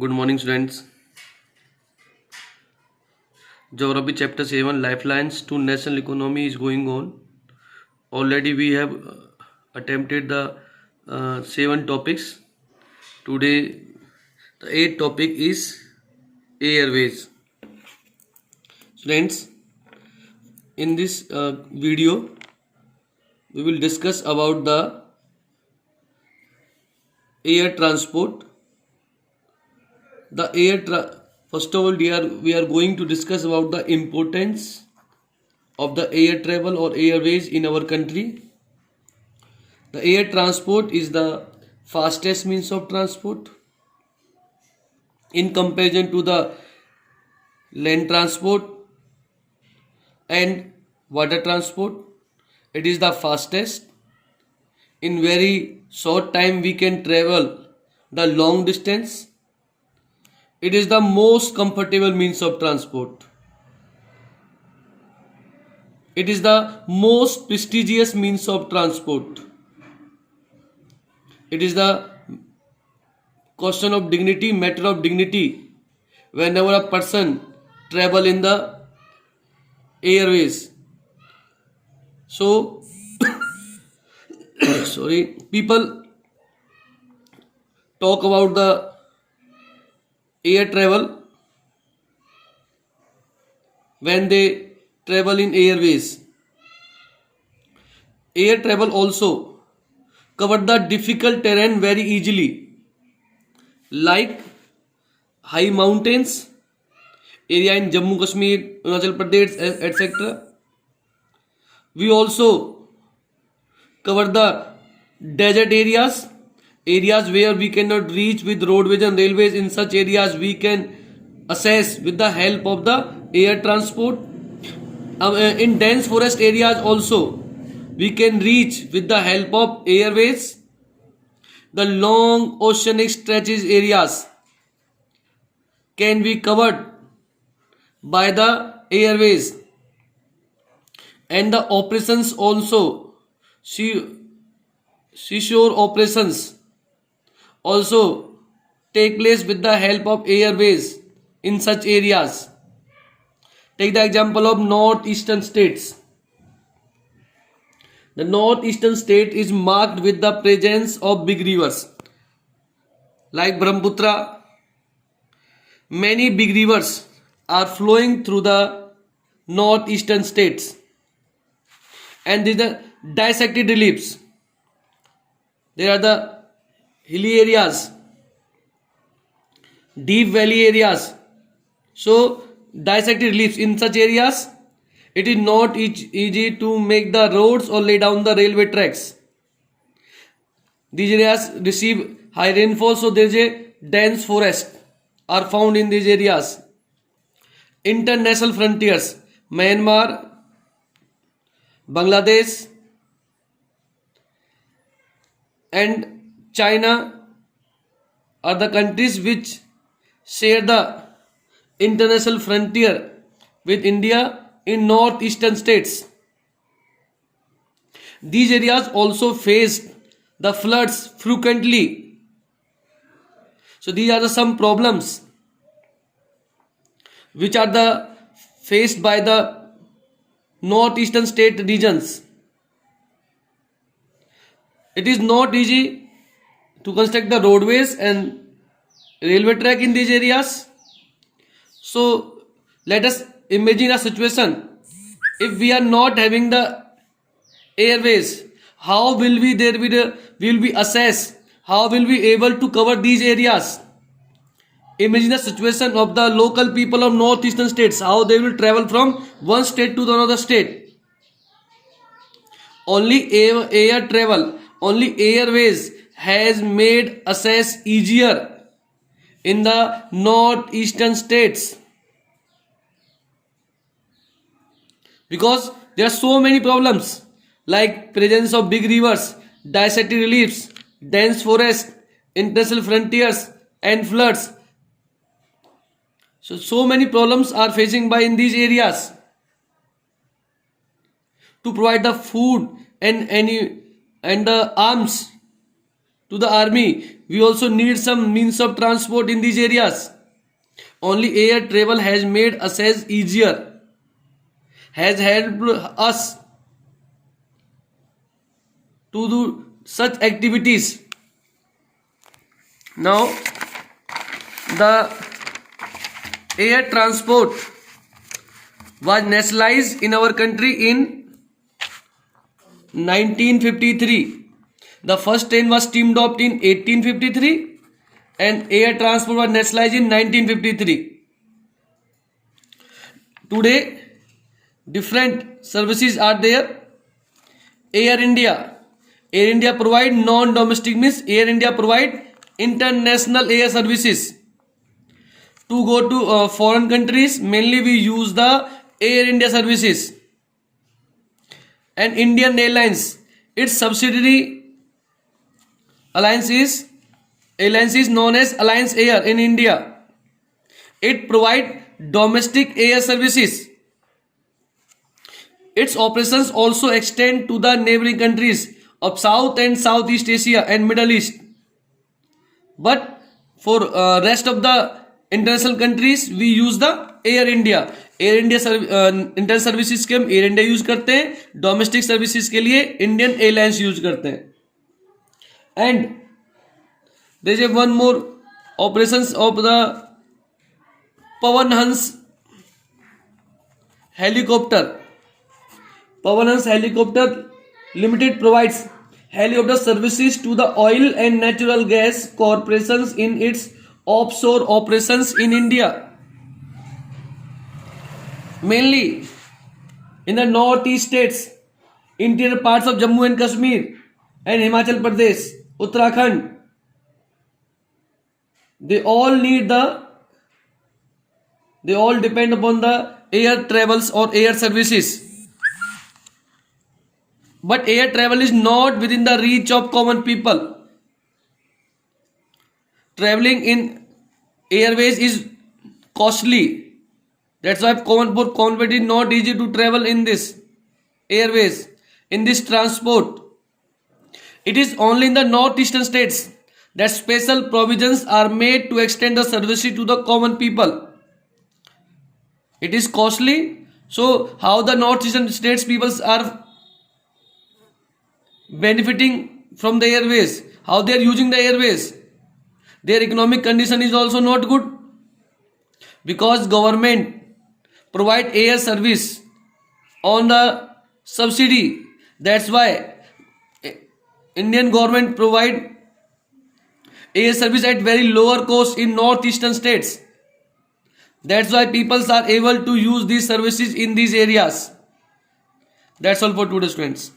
Good morning, students. Geography chapter 7 Lifelines to National Economy is going on. Already we have attempted the 7 topics. Today, the 8th topic is airways. Students, in this video, we will discuss about the air transport. First of all, we are going to discuss about the importance of the air travel or airways in our country. The air transport is the fastest means of transport in comparison to the land transport and water transport. It is the fastest. In very short time we can travel the long distance. It is the most comfortable means of transport. It is the most prestigious means of transport. It is the question of dignity, matter of dignity. Whenever a person travel in the airways, so people talk about the air travel when they travel in airways. Air travel also cover the difficult terrain very easily, like high mountains area in Jammu Kashmir, Arunachal Pradesh, etc. We also cover the desert areas where we cannot reach with roadways and railways. In such areas we can access with the help of the air transport. In dense forest areas also we can reach with the help of airways. The long oceanic stretches areas can be covered by the airways, and the operations also, seashore operations also take place with the help of airways in such areas. Take the example of northeastern states. The northeastern state is marked with the presence of big rivers like Brahmaputra. Many big rivers are flowing through the northeastern states, and these are dissected reliefs. There are the hilly areas, deep valley areas. So dissected reliefs in such areas, it is not easy to make the roads or lay down the railway tracks. These areas receive high rainfall, so there is a dense forest are found in these areas. International frontiers, Myanmar, Bangladesh and China are the countries which share the international frontier with India in northeastern states. These areas also face the floods frequently. So these are some problems which are faced by the northeastern state regions. It is not easy to construct the roadways and railway track in these areas. So let us imagine a situation. If we are not having the airways, how will we assess? How will we able to cover these areas? Imagine the situation of the local people of northeastern states, how they will travel from one state to another state. Only air travel, only airways has made access easier in the northeastern states, because there are so many problems like presence of big rivers, dissected reliefs, dense forest, international frontiers and floods. So many problems are facing by in these areas. To provide the food and the arms to the army, we also need some means of transport in these areas. Only air travel has made access easier, has helped us to do such activities. Now, the air transport was nationalized in our country in 1953. The first train was steam docked in 1853 and air transport was nationalized in 1953. Today, different services are there. Air India. Air India provide non-domestic, means Air India provide international air services. To go to foreign countries, mainly we use the Air India services. And Indian Airlines, its subsidiary airlines is known as Alliance Air in India. It provide domestic air services. Its operations also extend to the neighboring countries of South and Southeast Asia and Middle East. But for rest of the international countries, we use the Air India. Air India international services के हम air India use करते हैं, domestic services के लिए Indian airlines यूज करते हैं. And there is one more operations of the Pawan Hans helicopter. Pawan Hans helicopter limited provides helicopter services to the oil and natural gas corporations in its offshore operations in India, mainly in the northeast states, interior parts of Jammu and Kashmir and Himachal Pradesh, Uttarakhand. They all depend upon the air travels or air services. But air travel is not within the reach of common people. Traveling in airways is costly. That's why common people is not easy to travel in this airways, in this transport. It is only in the northeastern states that special provisions are made to extend the services to the common people. It is costly. So how the northeastern states peoples are benefiting from the airways, how they are using the airways? Their economic condition is also not good, because government provide air service on the subsidy. That's why Indian government provide air service at very lower cost in northeastern states. That's why people are able to use these services in these areas. That's all for today, students.